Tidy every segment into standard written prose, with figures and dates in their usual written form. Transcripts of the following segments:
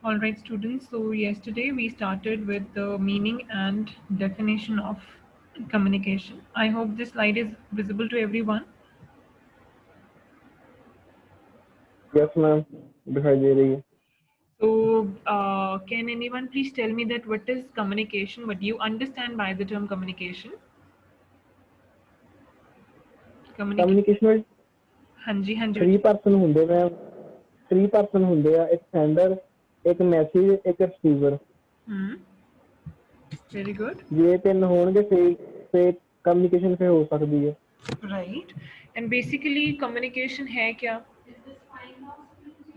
All right, students. So yesterday we started with the meaning and definition of communication. I hope this slide is visible to everyone. Yes ma'am दिखाई दे रही है. So can anyone please tell me that what is communication? What do you understand by the term communication? Communication. Communication ਵਿੱਚ हाँ जी 3 person ਹੁੰਦੇ ma'am. 3 person ਹੁੰਦੇ ਆ, ਇੱਕ sander, ਇੱਕ ਮੈਸੇਜ, ਇੱਕ ਰਿਸੀਵਰ. Very good. ਜੇ ਤਿੰਨ ਹੋਣਗੇ ਫੇ ਕਮਿਊਨੀਕੇਸ਼ਨ ਫੇ ਹੋ ਸਕਦੀ ਹੈ. Right. And basically communication है क्या?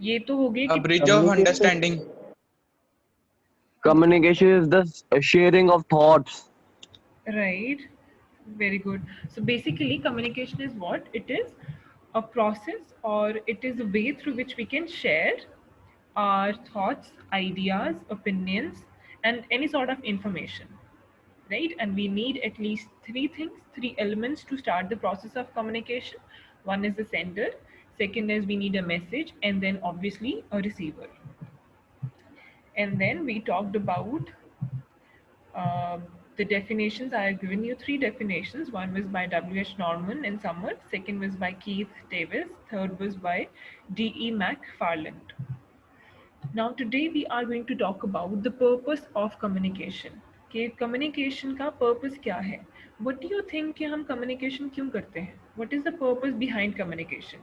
ये तो हो गई A कि bridge of understanding. Communication is the sharing of thoughts. Right. Very good. So basically communication is what? It is a process or it is a way through which we can share our thoughts, ideas, opinions, and any sort of information. Right? And we need at least three things, three elements to start the process of communication. One is the sender, second is we need a message, and then obviously a receiver. And then we talked about the definitions. I have given you three definitions. One was by W.H. Norman and Summer, second was by Keith Davis, third was by D.E. McFarland. Now today we are going to talk about the purpose of communication. कि communication का purpose क्या है? What do you think कि हम communication क्यों करते हैं? What is the purpose behind communication?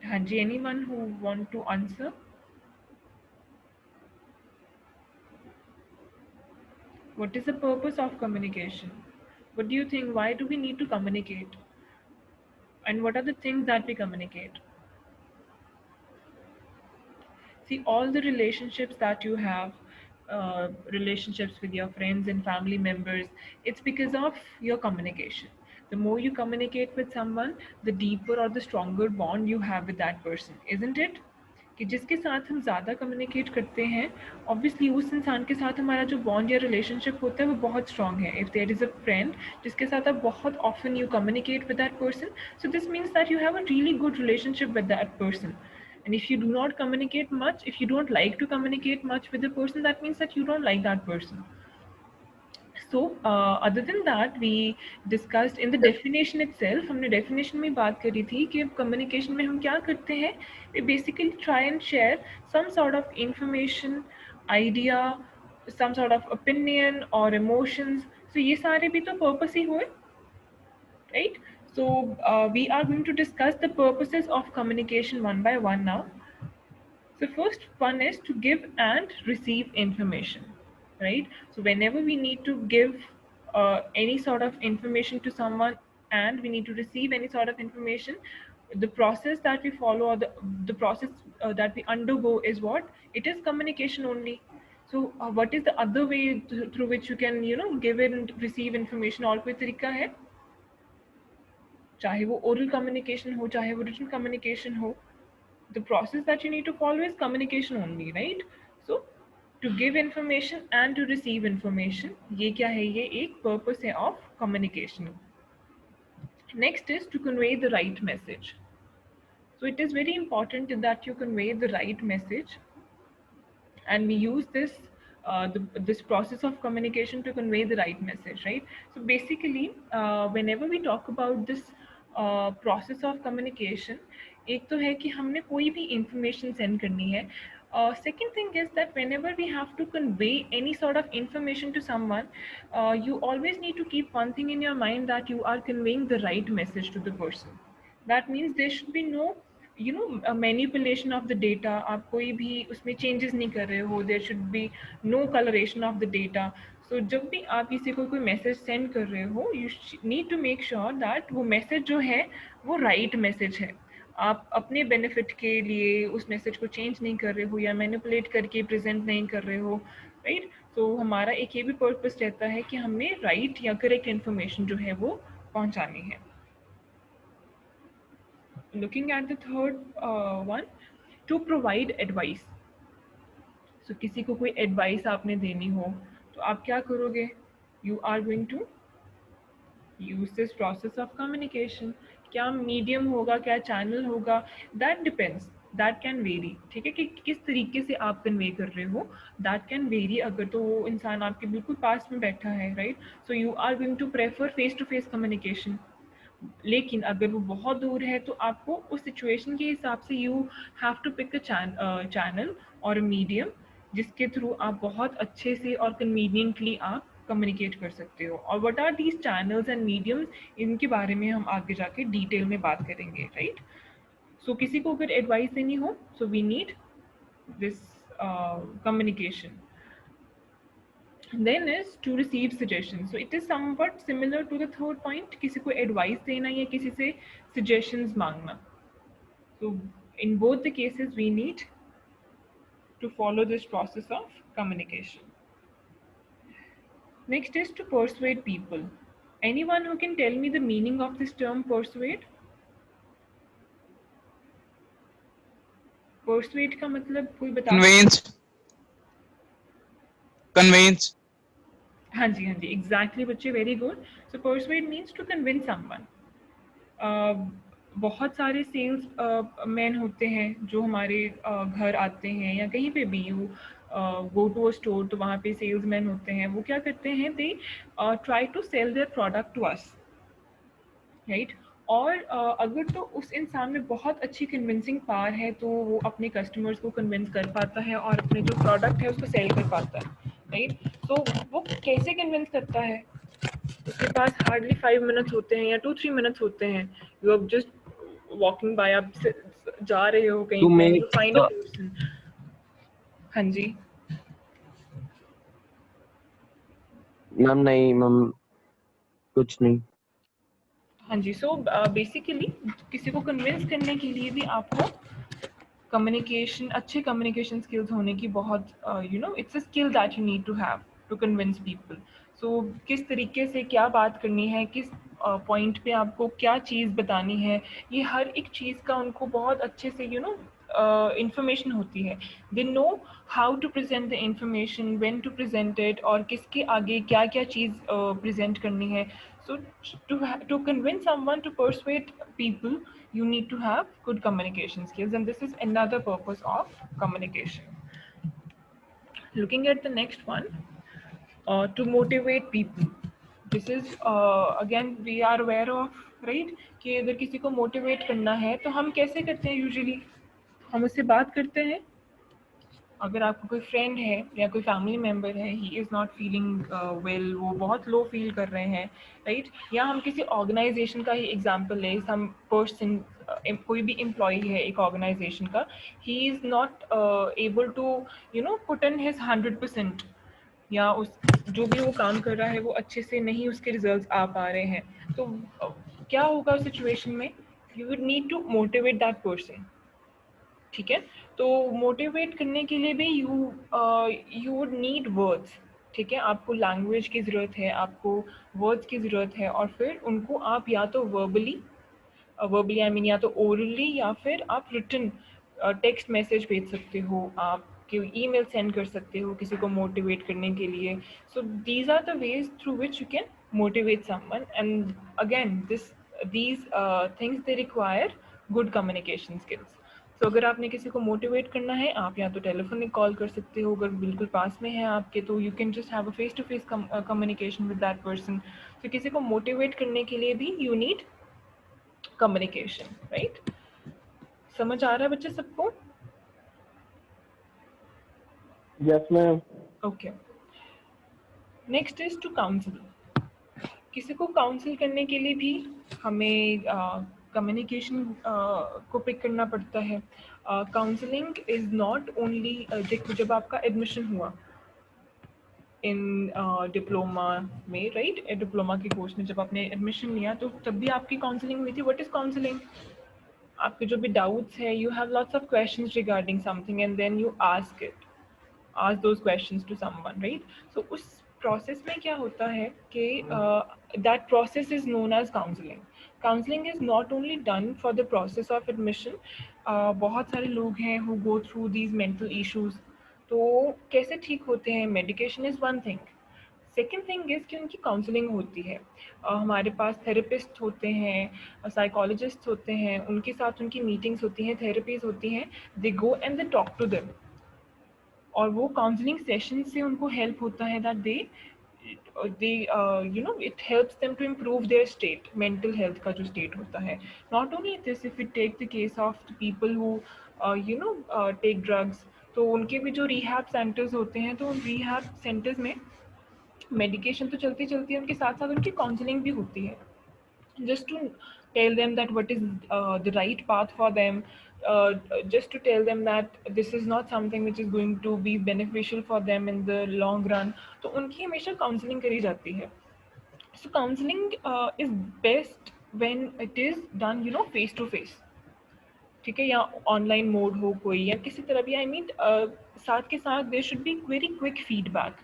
हाँ जी, anyone who want to answer? What is the purpose of communication? What do you think? Why do we need to communicate? And what are the things that we communicate? See, all the relationships that you have, relationships with your friends and family members, it's because of your communication. The more you communicate with someone, the deeper or the stronger bond you have with that person, isn't it? कि जिसके साथ हम ज़्यादा communicate करते हैं obviously उस इंसान के साथ हमारा जो बॉन्ड या रिलेशनशिप होता है वो बहुत स्ट्रॉन्ग है. If there is a friend जिसके साथ आप बहुत often you communicate with that person, so this means that you have a really good relationship with that person. And if you do not communicate much, if you don't like to communicate much with the person, that means that you don't like that person. So other than that, we discussed in the definition itself. हमने definition में बात करी थी कि communication में हम क्या करते हैं. We basically try and share some sort of information, idea, some sort of opinion or emotions. So ये सारे भी तो purpose ही हुए, right? So we are going to discuss the purposes of communication one by one now. So first one is to give and receive information, right? So whenever we need to give any sort of information to someone and we need to receive any sort of information, the process that we follow or the process that we undergo is what? It is communication only. So what is the other way through which you can, give and receive information? और कोई तरीका है? चाहे वो oral communication हो, चाहे वो written communication हो, the process that you need to follow is communication only, right? So to give information and to receive information, ये क्या है? ये एक purpose है of communication. Next is to convey the right message. So it is very important that you convey the right message, and we use this process of communication to convey the right message, right? So basically whenever we talk about this process of communication, एक तो है कि हमने कोई भी information send करनी है. Second thing is that whenever we have to convey any sort of information to someone, you always need to keep one thing in your mind, that you are conveying the right message to the person. That means there should be no manipulation of the data. आप कोई भी उसमें changes नहीं कर रहे हो. There should be no colouration of the data. So जब भी आप किसी को कोई मैसेज सेंड कर रहे हो, you need to make sure that वो मैसेज जो है वो राइट मैसेज है. आप अपने बेनिफिट के लिए उस मैसेज को चेंज नहीं कर रहे हो या मैनिपुलेट करके प्रेजेंट नहीं कर रहे हो, राइट? तो हमारा एक ये भी पर्पस रहता है कि हमने राइट या करेक्ट इन्फॉर्मेशन जो है वो पहुंचानी है. Looking at the third one, to provide advice. So किसी को कोई advice आपने देनी हो तो आप क्या करोगे? You are going to use this process of communication. क्या मीडियम होगा, क्या चैनल होगा, that depends, that can very, ठीक है, कि किस तरीके से आप कन्वे कर रहे हो, दैट कैन वेरी। अगर तो वो इंसान आपके बिल्कुल पास में बैठा है, right, so you are going to prefer face to face communication. लेकिन अगर वो बहुत दूर है तो आपको उस सिचुएशन के हिसाब से you have to pick a channel और मीडियम जिसके थ्रू आप बहुत अच्छे से और कन्वीनियंटली आप कम्युनिकेट कर सकते हो। और what are these channels and mediums, इनके बारे में हम आगे जाके डिटेल में बात करेंगे, राइट। सो किसी को अगर एडवाइस देनी हो, so we need this communication. Then is to receive suggestions. So it is somewhat similar to the third point, किसी को advice देना या किसी से suggestions मांगना. So in both the cases we need to follow this process of communication. Next is to persuade people. Anyone who can tell me the meaning of this term persuade? Persuade का मतलब कोई बता सकता? Convince. हाँ जी, हाँ जी, exactly बच्चे, very good. So persuade means to convince someone. बहुत सारे सेल्स मैन होते हैं जो हमारे घर आते हैं या कहीं पे भी you go to a store, तो वहाँ पे सेल्स मैन होते हैं। वो क्या करते हैं, they try to sell their product to us, right. और अगर तो उस इंसान में बहुत अच्छी कन्विंसिंग पावर है तो वो अपने कस्टमर्स को कन्विंस कर पाता है और अपने जो प्रोडक्ट है उसको सेल कर पाता है, राइट। तो वो कैसे कन्विंस करता है, उसके पास हार्डली 5 मिनट्स होते हैं या 2-3 मिनट्स होते हैं। You are just walking by, आप जा रहे हो कहीं To पे, make you find a person. हाँ जी मैम, नहीं मैम, कुछ नहीं। हाँ जी। सो बेसिकली किसी को कन्विंस करने के लिए भी आपको कम्युनिकेशन, अच्छे कम्युनिकेशन स्किल्स होने की बहुत, you know, it's a skill that you need to have to convince people. So किस तरीके से क्या बात करनी है, किस पॉइंट पे आपको क्या चीज़ बतानी है, ये हर एक चीज़ का उनको बहुत अच्छे से, यू नो, इंफॉर्मेशन होती है। They know how to present the information, when to present it, और किसके आगे क्या क्या चीज़ प्रेजेंट करनी है। So to convince someone, to persuade people, you need to have good communication skills, and this is another purpose of communication. Looking at the next one, to motivate people. This is again we are aware of, right, कि अगर किसी को motivate करना है तो हम कैसे करते हैं usually, हम उससे बात करते हैं। अगर आपका कोई फ्रेंड है या कोई फैमिली मेम्बर है, ही इज़ नॉट फीलिंग वेल, वो बहुत लो फील कर रहे हैं, राइट, या हम किसी ऑर्गेनाइजेशन का ही एग्जांपल लें, सम पर्सन, कोई भी एम्प्लॉय है एक ऑर्गेनाइजेशन का, he is not able to, you know, put in his 100%, या उस जो भी वो काम कर रहा है वो अच्छे से नहीं, उसके रिजल्ट्स आ पा रहे हैं, तो क्या होगा उस सिचुएशन में, you would need to motivate that person, ठीक है। तो मोटिवेट करने के लिए भी यू वुड नीड वर्ड्स, ठीक है, आपको लैंग्वेज की ज़रूरत है, आपको वर्ड्स की ज़रूरत है, और फिर उनको आप या तो वर्बली आई मीन, या तो ओरली, या फिर आप रिटन टेक्स्ट मैसेज भेज सकते हो, आप ईमेल सेंड कर सकते हो किसी को मोटिवेट करने के लिए। So these are the ways through which you can motivate someone, and again these things they require good communication skills. So अगर आपने किसी को मोटिवेट करना है, आप या तो टेलीफोनिक कॉल कर सकते हो, अगर बिल्कुल पास में है आपके, तो you can just have a face to face communication with that person. तो किसी को मोटिवेट करने के लिए भी यू नीड कम्युनिकेशन, राइट। समझ आ रहा है बच्चे सबको? Yes ma'am. Okay, next is to counsel. किसी को काउंसिल करने के लिए भी हमें कम्युनिकेशन को पिक करना पड़ता है। काउंसलिंग इज़ नॉट ओनली, देखो जब आपका एडमिशन हुआ इन डिप्लोमा में, राइट, डिप्लोमा के कोर्स में जब आपने एडमिशन लिया तो तब भी आपकी काउंसलिंग हुई थी। What is counselling? आपके जो भी डाउट्स है, you have lots of questions regarding something and then you ask those questions to someone, right? So उस process में क्या होता है कि that process is known as counseling. Counseling is not only done for the process of admission. बहुत सारे लोग हैं who go through these mental issues. तो कैसे ठीक होते हैं? Medication is one thing. Second thing is कि उनकी काउंसलिंग होती है। हमारे पास थेरेपिस्ट होते हैं, साइकोलॉजिस्ट होते हैं, उनके साथ उनकी मीटिंग्स होती हैं, थेरेपीज होती हैं। They go and they talk to them, और वो काउंसलिंग सेशन से उनको हेल्प होता है that they you know it helps them to improve their state, mental health का जो स्टेट होता है। Not only this, if you take the case of the people who you know take drugs, तो उनके भी जो रिहैब सेंटर्स होते हैं, तो उन रिहैब सेंटर्स में मेडिकेशन तो चलती चलती है, उनके साथ साथ उनकी काउंसलिंग भी होती है, just to tell them that what is the right path for them, just to tell them that this is not something which is going to be beneficial for them in the long run. तो उनकी हमेशा counselling करी जाती है। So counseling is best when it is done, you know, face to face, ठीक है, या online mode हो कोई, या किसी तरह भी, आई मीन साथ के साथ there should be very quick feedback,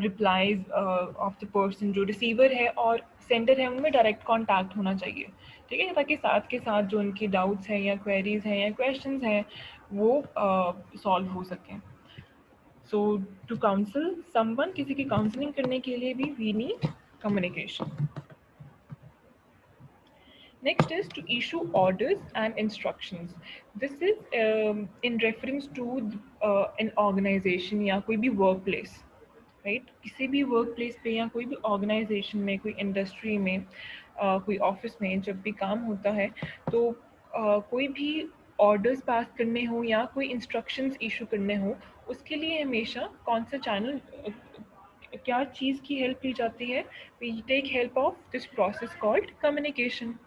replies of the person, जो रिसीवर है और सेंडर है, उनमें डायरेक्ट कांटेक्ट होना चाहिए, ठीक है, ताकि साथ के साथ जो उनकी डाउट्स हैं या क्वेरीज हैं या क्वेश्चंस हैं वो सॉल्व हो सकें। सो टू काउंसल समवन, किसी की काउंसलिंग करने के लिए भी we need communication. Next is to issue orders and instructions. This is in reference to an organization या कोई भी workplace, right? किसी भी workplace पे या कोई भी organization में, कोई industry में, कोई office में जब भी काम होता है, तो कोई भी orders pass करने हो या कोई instructions issue करने हो, उसके लिए हमेशा कौन सा channel, क्या चीज़ की हेल्प ली जाती है? We take help of this process called communication.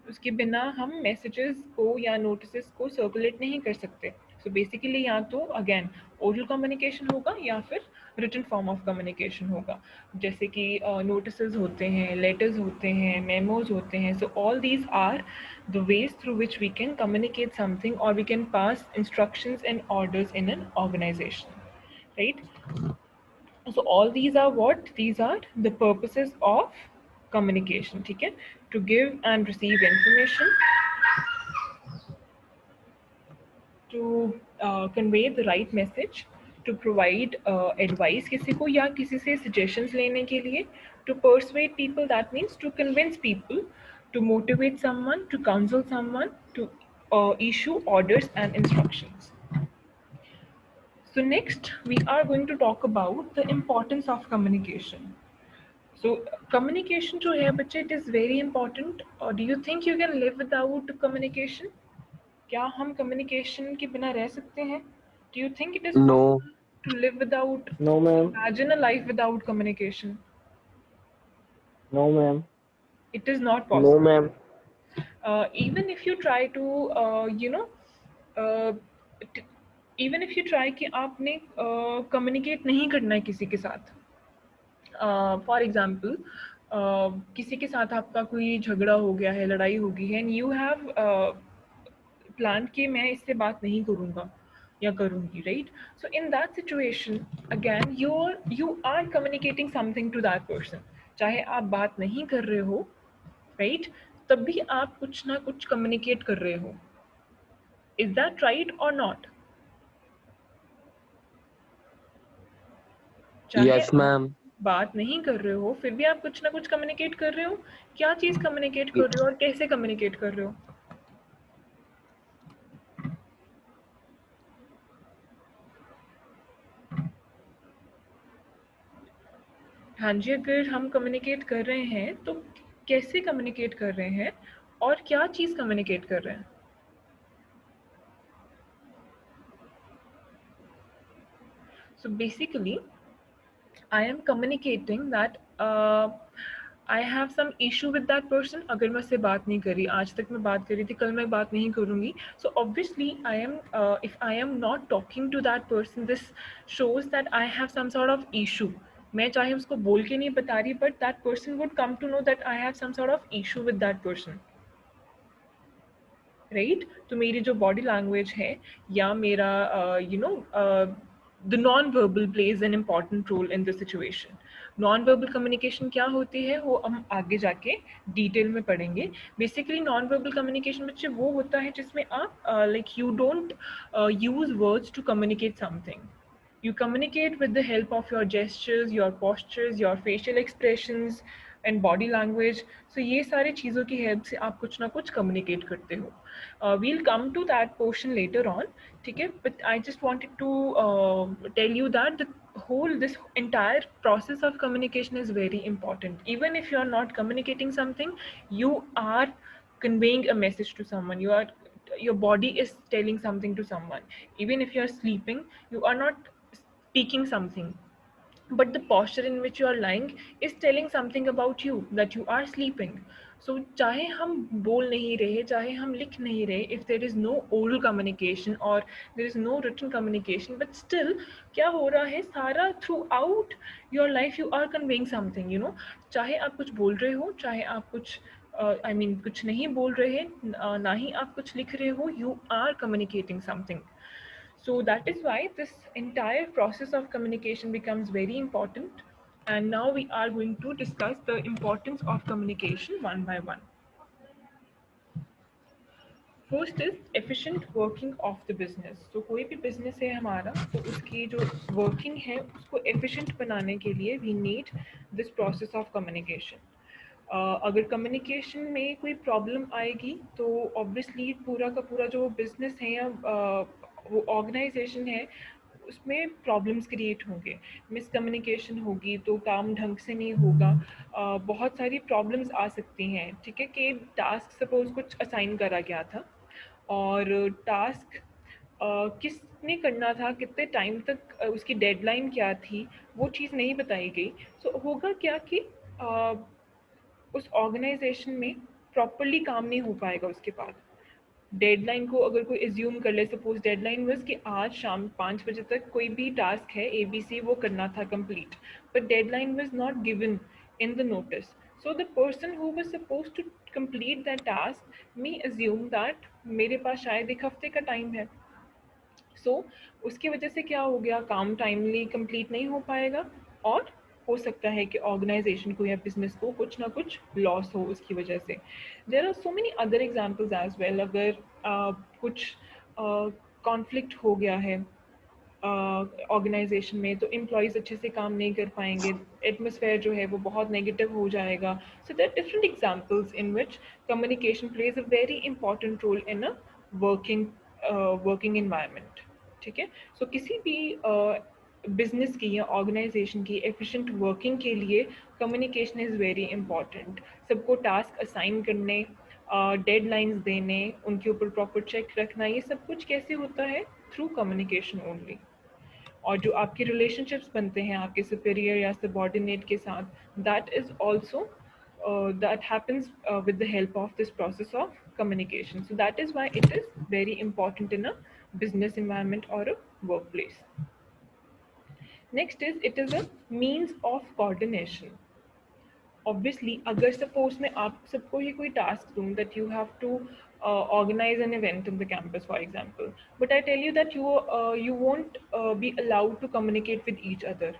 उसके बिना हम मैसेजेस को या नोटिसेस को सर्कुलेट नहीं कर सकते। सो बेसिकली या तो अगेन ओरल कम्युनिकेशन होगा या फिर रिटन फॉर्म ऑफ कम्युनिकेशन होगा, जैसे कि नोटिसेस होते हैं, लेटर्स होते हैं, मेमोज होते हैं। So all these are the ways through which we can communicate something, और we can pass instructions and orders in an organisation, right? So all these are what? These are the purposes of communication, ठीक है? To give and receive information, to convey the right message, to provide advice किसी को या किसी से suggestions लेने के लिए, to persuade people, that means to convince people, to motivate someone, to counsel someone, to issue orders and instructions. So next, we are going to talk about the importance of communication. So communication जो है बच्चे, it is very important. Or do you think you can live without communication? क्या हम communication के बिना रह सकते हैं? Do you think it is No. possible to live without, No, ma'am. imagine a life without communication? No, ma'am. It is not No, possible. ma'am. Even if you try to, you know, uh, even if you try कि आपने communicate नहीं करना है किसी के साथ, for example किसी के साथ आपका कोई झगड़ा हो गया है, लड़ाई हो गई है, एंड यू हैव प्लान कि मैं इससे बात नहीं करूँगा या करूँगी, right? So in that situation again you are communicating something to that person, चाहे आप बात नहीं कर रहे हो, राइट? तब भी आप कुछ ना कुछ कम्युनिकेट कर रहे हो। इज दैट राइट और नॉट? Yes, ma'am. बात नहीं कर रहे हो, फिर भी आप कुछ ना कुछ कम्युनिकेट कर रहे हो। क्या चीज कम्युनिकेट कर रहे हो और कैसे कम्युनिकेट कर रहे हो? हाँ जी, अगर हम कम्युनिकेट कर रहे हैं तो कैसे कम्युनिकेट कर रहे हैं और क्या चीज कम्युनिकेट कर रहे हैं? So basically, I am communicating that I have some issue with that person. अगर मैं उससे बात नहीं करी, आज तक मैं बात करी थी, कल मैं बात नहीं करूँगी, so obviously I am if I am not talking to that person, this shows that I have some sort of issue. मैं चाहे उसको बोल के नहीं बता रही, but that person would come to know that I have some sort of issue with that person, right? तो मेरी जो बॉडी लैंग्वेज है या मेरा you know the non verbal plays an important role in the situation. Non verbal communication क्या होती है वो हम आगे जाके डिटेल में पढ़ेंगे। बेसिकली नॉन वर्बल कम्युनिकेशन बच्चे वो होता है जिसमें आप like you don't use words to communicate something, You communicate with the help of your gestures, your postures, your facial expressions and body language. So ये सारे चीज़ों की help से आप कुछ ना कुछ communicate करते हो. We'll come to that portion later on, ठीक है? But I just wanted to tell you that this entire process of communication is very important. Even if you are not communicating something, you are conveying a message to someone. Your body is telling something to someone. Even if you are sleeping, you are not speaking something, but the posture in which you are lying is telling something about you, that you are sleeping. So चाहे हम बोल नहीं रहे, चाहे हम लिख नहीं रहे, if there is no oral communication or there is no written communication, but still क्या हो रहा है, सारा throughout your life you are conveying something, you know. चाहे आप कुछ बोल रहे हो, चाहे आप कुछ कुछ नहीं बोल रहे, ना ही आप कुछ लिख रहे हो, you are communicating something. So that is why this entire process of communication becomes very important. And now we are going to discuss the importance of communication one by one. First is efficient working of the business. So कोई भी business है हमारा, तो उसकी जो working है उसको efficient बनाने के लिए we need this process of communication. अगर कम्युनिकेशन में कोई प्रॉब्लम आएगी तो ऑब्वियसली पूरा का पूरा जो बिजनेस है या वो ऑर्गेनाइजेशन है उसमें प्रॉब्लम्स क्रिएट होंगे, मिसकम्युनिकेशन होगी तो काम ढंग से नहीं होगा, बहुत सारी प्रॉब्लम्स आ सकती हैं, ठीक है? कि टास्क सपोज कुछ असाइन करा गया था और टास्क किसने करना था, कितने टाइम तक, उसकी डेडलाइन क्या थी, वो चीज़ नहीं बताई गई. सो होगा क्या कि उस ऑर्गेनाइजेशन में प्रॉपरली काम नहीं हो पाएगा. उसके बाद डेडलाइन को अगर कोई एज्यूम कर ले, सपोज डेडलाइन वाज कि आज शाम 5 बजे तक कोई भी टास्क है ABC वो करना था complete, but deadline was not given in the notice. So the person who was suppose to complete that task may assume that मेरे पास शायद एक हफ्ते का टाइम है. उसकी वजह से क्या हो गया, काम टाइमली कंप्लीट नहीं हो पाएगा और हो सकता है कि ऑर्गेनाइजेशन को या बिजनेस को कुछ ना कुछ लॉस हो उसकी वजह से. There are so many other examples as well. अगर कुछ कॉन्फ्लिक्ट हो गया है ऑर्गेनाइजेशन में तो एम्प्लॉयज़ अच्छे से काम नहीं कर पाएंगे, एटमॉस्फेयर जो है वो बहुत नेगेटिव हो जाएगा. So there are different examples in which communication plays a very important role in a working environment. ठीक है? सो किसी भी बिजनेस की या ऑर्गेनाइजेशन की एफिशिएंट वर्किंग के लिए कम्युनिकेशन इज़ वेरी इंपॉर्टेंट. सबको टास्क असाइन करने, डेडलाइंस देने, उनके ऊपर प्रॉपर चेक रखना, ये सब कुछ कैसे होता है? Through communication only. और जो आपके रिलेशनशिप्स बनते हैं आपके सुपीरियर या सबॉर्डिनेट के साथ, that is also that happens with the help of this process of communication. So that is why it is very important in a business environment or a workplace. Next is, it is a means of coordination. Obviously अगर suppose मैं आप सबको ही कोई task दूँ that you have to organize an event in the campus for example, but I tell you that you won't be allowed to communicate with each other.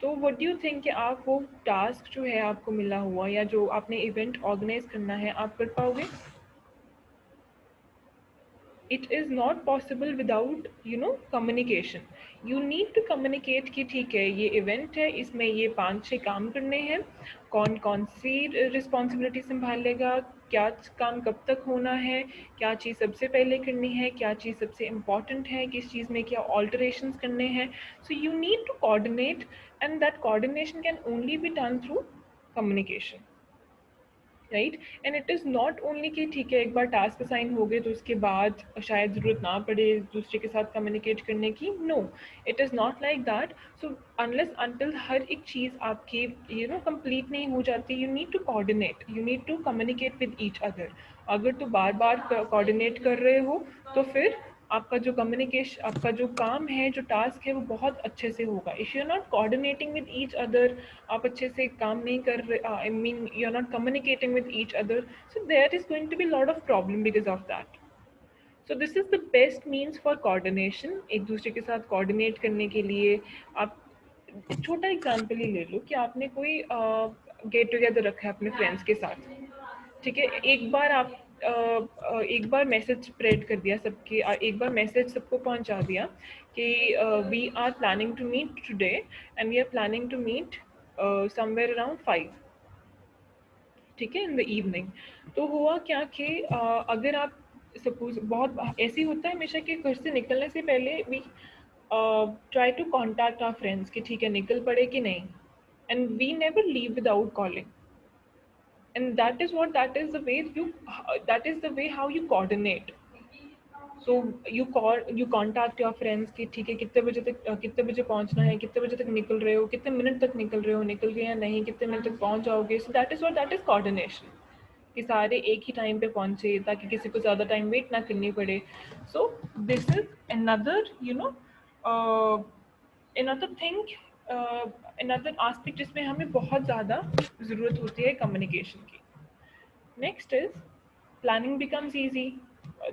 तो what do you think कि आप वो task जो है आपको मिला हुआ या जो आपने event organize करना है आप कर पाओगे? It is not possible without communication. You need to communicate कि ठीक है ये event है, इसमें ये 5-6 काम करने हैं, कौन कौन सी रिस्पॉन्सिबिलिटी संभालेगा, क्या काम कब तक होना है, क्या चीज़ सबसे पहले करनी है, क्या चीज़ सबसे इम्पॉर्टेंट है, किस चीज़ में क्या ऑल्टरेशंस करने हैं. So you need to coordinate and that coordination can only be done through communication. Right? And it is not only कि ठीक है एक बार टास्क असाइन हो गए तो उसके बाद शायद ज़रूरत ना पड़े दूसरे के साथ कम्युनिकेट करने की. No, it is not like that. So unless until हर एक चीज़ आपकी कंप्लीट नहीं हो जाती, you need to coordinate, you need to communicate with each other. अगर तो बार बार कोऑर्डिनेट कर रहे हो तो फिर आपका जो कम्युनिकेशन, आपका जो काम है, जो टास्क है, वो बहुत अच्छे से होगा. If you are not coordinating with each other, आप अच्छे से काम नहीं कर रहे, I mean you are not communicating with each other, so there is going to be lot of problem because of that. So this is the best means for coordination. एक दूसरे के साथ कोऑर्डिनेट करने के लिए आप छोटा एग्जाम्पल ही ले लो कि आपने कोई गेट टुगेदर रखा है अपने फ्रेंड्स के साथ. ठीक है, एक बार आप एक बार मैसेज स्प्रेड कर दिया सबके, एक बार मैसेज सबको पहुंचा दिया कि we are planning to meet today and we are planning to meet somewhere around 5, ठीक है, इन द इवनिंग। तो हुआ क्या कि अगर आप सपोज, बहुत ऐसे ही होता है हमेशा कि घर से निकलने से पहले we try to contact our friends कि ठीक है निकल पड़े कि नहीं, and we never leave without calling, and that is the way how you coordinate. So you contact your friends कि ठीक है कितने बजे पहुंचना है, कितने बजे तक निकल रहे हो, कितने मिनट तक निकल रहे हो, निकल गए या नहीं, कितने मिनट तक पहुंच जाओगे। So that is coordination, कि सारे एक ही टाइम पे पहुंचे ताकि किसी को ज़्यादा टाइम वेट ना करनी पड़े। So this is another uh, another thing, another aspect जिसमें हमें बहुत ज़्यादा ज़रूरत होती है कम्युनिकेशन की। Next is planning becomes easy,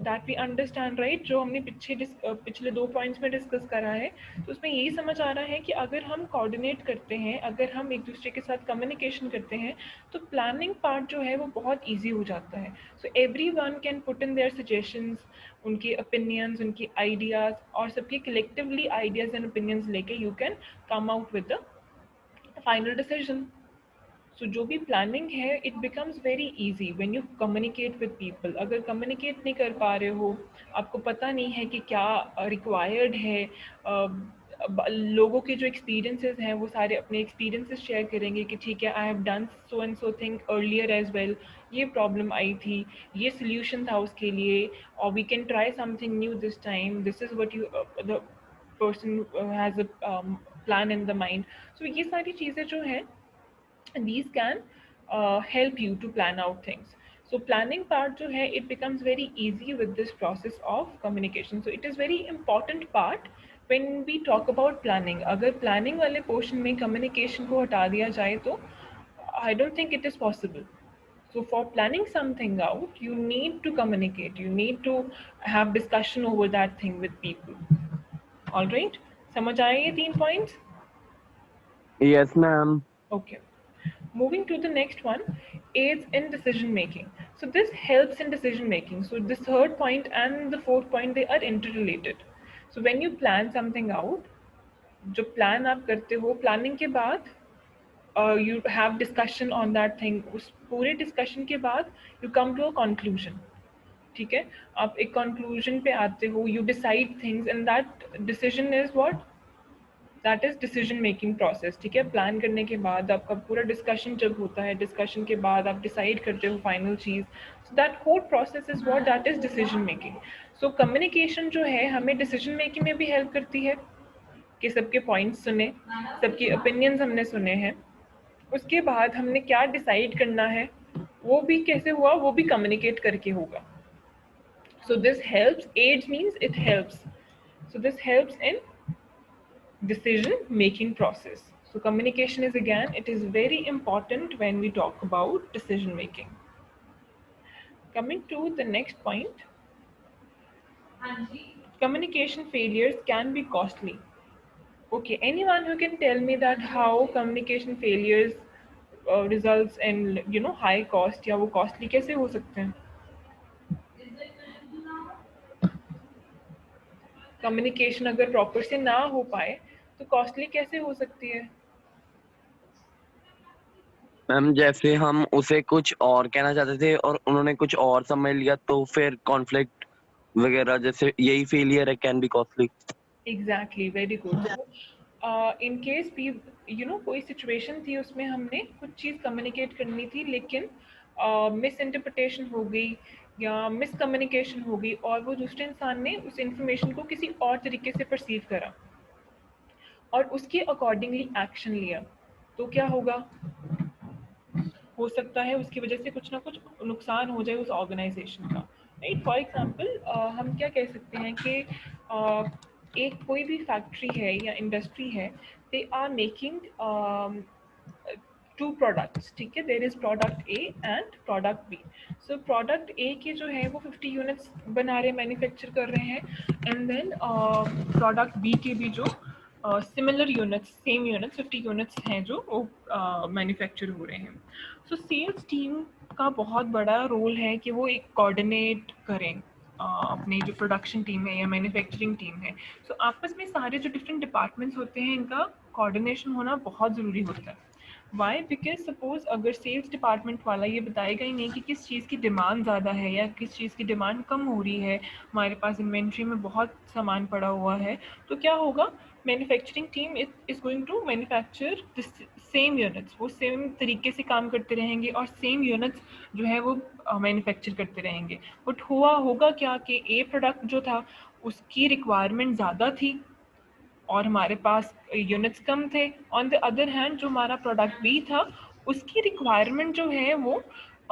that we understand, right? जो हमने पिछले 2 पॉइंट्स में डिस्कस करा है, तो उसमें यही समझ आ रहा है कि अगर हम कोऑर्डिनेट करते हैं, अगर हम एक दूसरे के साथ कम्युनिकेशन करते हैं, तो प्लानिंग पार्ट जो है वो बहुत इजी हो जाता है। So everyone can put in their suggestions, उनके ओपिनियंस, उनकी आइडियाज़, और सबके कलेक्टिवली आइडियाज़ एंड ओपिनियंस लेके you can come out with the final decision. So जो भी प्लानिंग है, it becomes very easy when you communicate with people. अगर communicate नहीं कर पा रहे हो, आपको पता नहीं है कि क्या रिक्वायर्ड है, लोगों के जो एक्सपीरियंसेस हैं वो सारे अपने एक्सपीरियंसेस शेयर करेंगे कि ठीक है I have done so and so thing earlier as well, ये प्रॉब्लम आई थी, ये सोल्यूशन था उसके लिए, और we can try something new this time, this is what you the person has a plan in the mind. So ये सारी चीज़ें जो हैं, and these can help you to plan out things. So planning part जो है, it becomes very easy with this process of communication. So it is very important part when we talk about planning. अगर planning वाले portion में communication को हटा दिया जाए तो I don't think it is possible. So for planning something out, you need to communicate, you need to have discussion over that thing with people. All right, समझ आए ये 3 points? Yes, ma'am. Okay. Moving to the next one, aids in decision making. So this helps in decision making. So this third point and the fourth point, they are interrelated. So when you plan something out, जो plan आप करते हो, planning के बाद you have discussion on that thing. उस पूरे discussion के बाद you come to a conclusion. ठीक है, आप एक conclusion पे आते हो, you decide things, and that decision is what? That is decision making process. ठीक है, प्लान करने के बाद आपका पूरा डिस्कशन जब होता है, डिस्कशन के बाद आप डिसाइड करते हो फाइनल चीज़, so that whole process is what, that is decision making. सो कम्युनिकेशन जो है हमें डिसीजन मेकिंग में भी हेल्प करती है कि सबके पॉइंट्स सुने, सबके ओपिनियंस हमने सुने हैं, उसके बाद हमने क्या डिसाइड करना है वो भी कैसे हुआ, वो भी कम्युनिकेट करके होगा। So this helps, aids means it helps, so this helps in decision making process. So communication is, again, it is very important when we talk about decision making. Coming to the next point, communication failures can be costly. Okay, anyone who can tell me that how communication failures results in high cost, या वो costly कैसे हो सकते हैं? Communication अगर proper से ना हो पाए तो कॉस्टली कैसे हो सकती है? मैम जैसे हम उसे कुछ और कहना चाहते थे और उन्होंने कुछ और समझ लिया, तो फिर कॉन्फ्लिक्ट वगैरह, जैसे यही फेलियर है, can be costly. Exactly, very good. In case भी कोई सिचुएशन थी, उसमें हमने कुछ चीज़ कम्युनिकेट करनी थी, लेकिन मिस इंटरप्रिटेशन हो गई या मिस कम्युनिकेशन हो गई, और वो दूसरे इंसान ने उस इंफॉर्मेशन को किसी और तरीके से परसीव करा और उसके अकॉर्डिंगली एक्शन लिया, तो क्या होगा? हो सकता है उसकी वजह से कुछ ना कुछ नुकसान हो जाए उस ऑर्गेनाइजेशन का, राइट? फॉर एग्जांपल हम क्या कह सकते हैं कि एक कोई भी फैक्ट्री है या इंडस्ट्री है, दे आर मेकिंग 2 प्रोडक्ट्स, ठीक है, there is product A and product B. So product A के जो है वो 50 यूनिट्स बना रहे, मैन्युफैक्चर कर रहे हैं, एंड देन प्रोडक्ट बी के भी जो similar units, same units 50 units हैं जो वो मैन्युफैक्चर हो रहे हैं। सो सेल्स टीम का बहुत बड़ा रोल है कि वो एक कोऑर्डिनेट करें अपनी जो प्रोडक्शन टीम है या मैन्युफैक्चरिंग टीम है। सो आपस में सारे जो डिफरेंट डिपार्टमेंट्स होते हैं इनका कोऑर्डिनेशन होना बहुत ज़रूरी होता है। वाई? बिकॉज सपोज अगर सेल्स डिपार्टमेंट वाला ये बताएगा ही नहीं कि किस चीज़ की डिमांड ज़्यादा है या किस चीज़ की डिमांड कम हो रही है, हमारे पास इन्वेंट्री में बहुत सामान पड़ा हुआ है, तो क्या होगा? Manufacturing team is going to manufacture the same units, वो सेम तरीके से काम करते रहेंगे और सेम यूनिट्स जो है वो मैन्युफैक्चर करते रहेंगे। बट होगा क्या कि ए प्रोडक्ट जो था उसकी रिक्वायरमेंट ज़्यादा थी और हमारे पास यूनिट्स कम थे। ऑन द अदर हैंड जो हमारा प्रोडक्ट बी था उसकी रिक्वायरमेंट जो है वो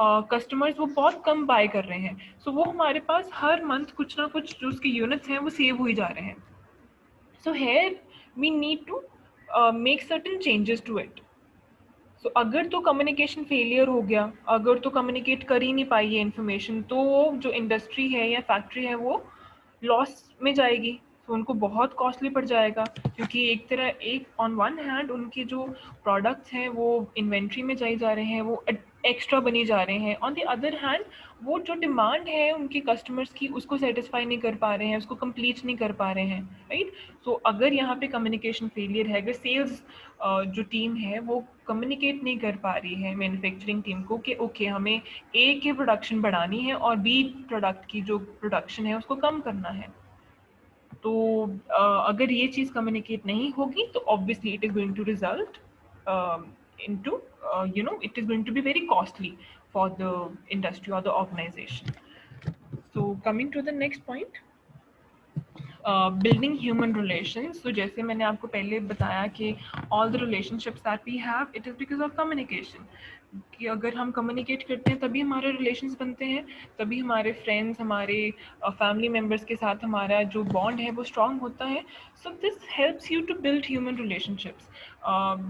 कस्टमर्स वो बहुत कम बाय कर रहे हैं। सो वो हमारे पास हर मंथ कुछ ना कुछ जो उसके यूनिट्स हैं वो सेव हो ही जा रहे हैं। So here we need to make certain changes to it. So अगर तो कम्युनिकेशन फेलियर हो गया, अगर तो कम्युनिकेट कर ही नहीं पाई है इन्फॉर्मेशन, तो वो जो इंडस्ट्री है या फैक्ट्री है वो लॉस में जाएगी। तो उनको बहुत कॉस्टली पड़ जाएगा, क्योंकि एक ऑन वन हैंड उनके जो प्रोडक्ट्स हैं वो इन्वेंट्री में जाए जा रहे हैं, वो एक्स्ट्रा बनी जा रहे हैं। ऑन द अदर हैंड वो जो डिमांड है उनके कस्टमर्स की उसको सेटिस्फाई नहीं कर पा रहे हैं, उसको कंप्लीट नहीं कर पा रहे हैं, राइट? सो अगर यहाँ पे कम्युनिकेशन फेलियर है, अगर सेल्स जो टीम है वो कम्युनिकेट नहीं कर पा रही है मैन्युफैक्चरिंग टीम को कि ओके हमें ए की प्रोडक्शन बढ़ानी है और बी प्रोडक्ट की जो प्रोडक्शन है उसको कम करना है, तो अगर ये चीज़ कम्युनिकेट नहीं होगी तो obviously it is going to result into it is going to be very costly for the industry or the organization. So coming to the next point, building human relations. तो जैसे मैंने आपको पहले बताया कि all the relationships that we have it is because of communication, कि अगर हम कम्युनिकेट करते हैं तभी हमारे रिलेशंस बनते हैं, तभी हमारे फ्रेंड्स, हमारे फैमिली मेम्बर्स के साथ हमारा जो बॉन्ड है वो स्ट्रॉन्ग होता है। So this helps you to build human relationships.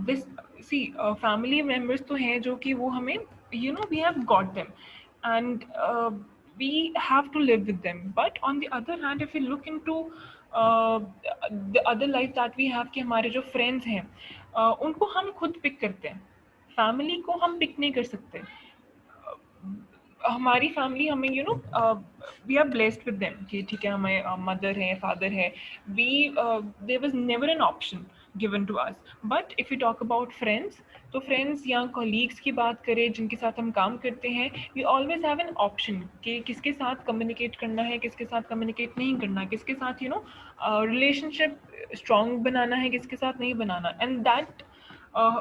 This see family members तो हैं जो कि वो हमें we have got them and we have to live with them. But on the other hand, if we look into uh, the other life that we have, कि हमारे जो friends हैं उनको हम खुद पिक करते हैं, फैमिली को हम पिक नहीं कर सकते। हमारी फैमिली हमें we are blessed with them कि ठीक है हमें मदर है, फादर है, we there was never an option given to us. But if you talk about friends, तो फ्रेंड्स या कॉलीग्स की बात करें जिनके साथ हम काम करते हैं, we always have an option कि किसके साथ कम्युनिकेट करना है, किसके साथ कम्युनिकेट नहीं करना, किसके साथ रिलेशनशिप स्ट्रॉन्ग बनाना है, किसके साथ नहीं बनाना। And that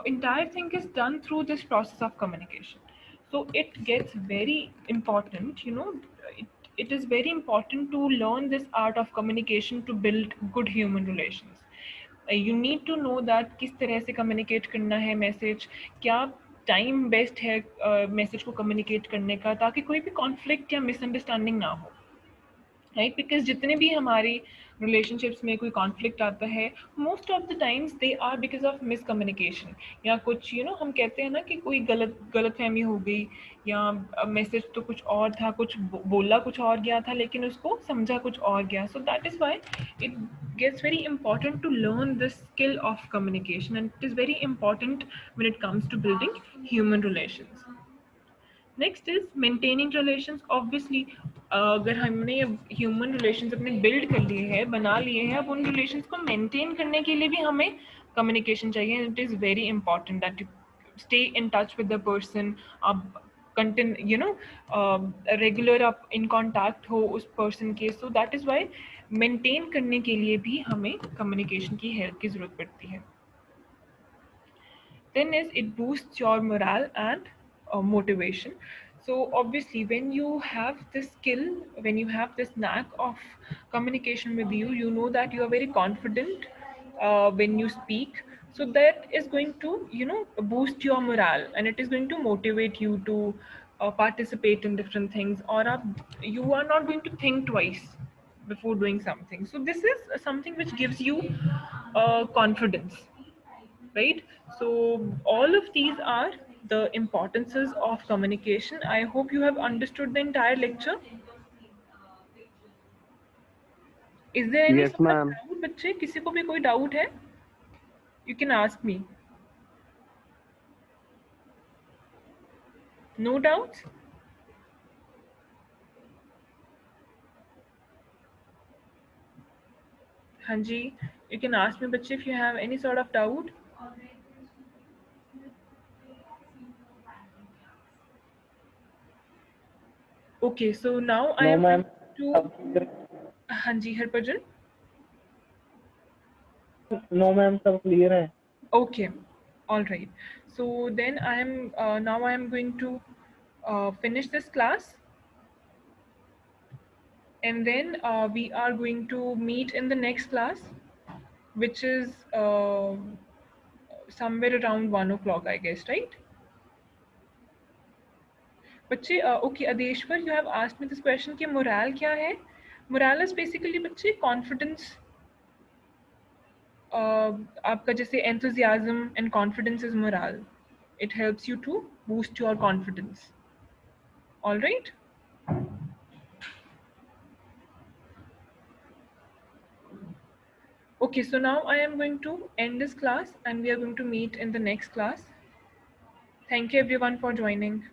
entire thing is done through this process of communication. So it gets very important, it is very important to learn this art of communication to build good human relations. You need to know that किस तरह से communicate करना है message, क्या time best है message को communicate करने का, ताकि कोई भी कॉन्फ्लिक्ट या मिसअंडरस्टैंडिंग ना हो, राइट? बिकॉज जितने भी हमारी रिलेशनशिप्स में कोई कॉन्फ्लिक्ट आता है, most of the times they are because of miscommunication, या कुछ हम कहते हैं ना कि कोई गलत फहमी हो गई, या मैसेज तो कुछ और था, कुछ बोला कुछ और गया था लेकिन उसको समझा कुछ और गया। So that is why it gets very important to learn the skill of communication, and it is very important when it comes to building human relations. Next is maintaining relations. Obviously अगर हमने human relations अपने build कर लिए हैं, बना लिए हैं, अब उन रिलेशंस को मेंटेन करने के लिए भी हमें कम्युनिकेशन चाहिए। It is very important that you stay in touch with the person, आप रेगुलर आप इन कॉन्टैक्ट हो उस पर्सन के। So that is why maintain करने के लिए भी हमें कम्युनिकेशन की हेल्प की ज़रूरत पड़ती है। Then is it boosts your morale and motivation. So obviously when you have this skill, when you have this knack of communication with you, you know that you are very confident when you speak. So that is going to boost your morale, and it is going to motivate you to participate in different things, or you are not going to think twice before doing something. So this is something which gives you confidence, right? So all of these are the importances of communication. I hope you have understood the entire lecture. Is there any Yes, sort of ma'am. doubt, बच्चे? किसी को भी कोई doubt है? You can ask me. No doubts? Hanji, you can ask me, Bache, if you have any sort of doubt. Okay, so now I No, am ma'am. to सब clear Hanji Harbhajan. है। No, ma'am. सब clear है। Okay, all right. So then I am now I am going to finish this class, and then we are going to meet in the next class, which is somewhere around 1 o'clock, I guess, right? बच्चे okay, Adeshwar, you have asked me this question कि morale क्या है? Morale is basically बच्चे confidence. आपका जैसे enthusiasm and confidence is morale. It helps you to boost your confidence. All right. Okay, so now I am going to end this class and we are going to meet in the next class. Thank you everyone for joining.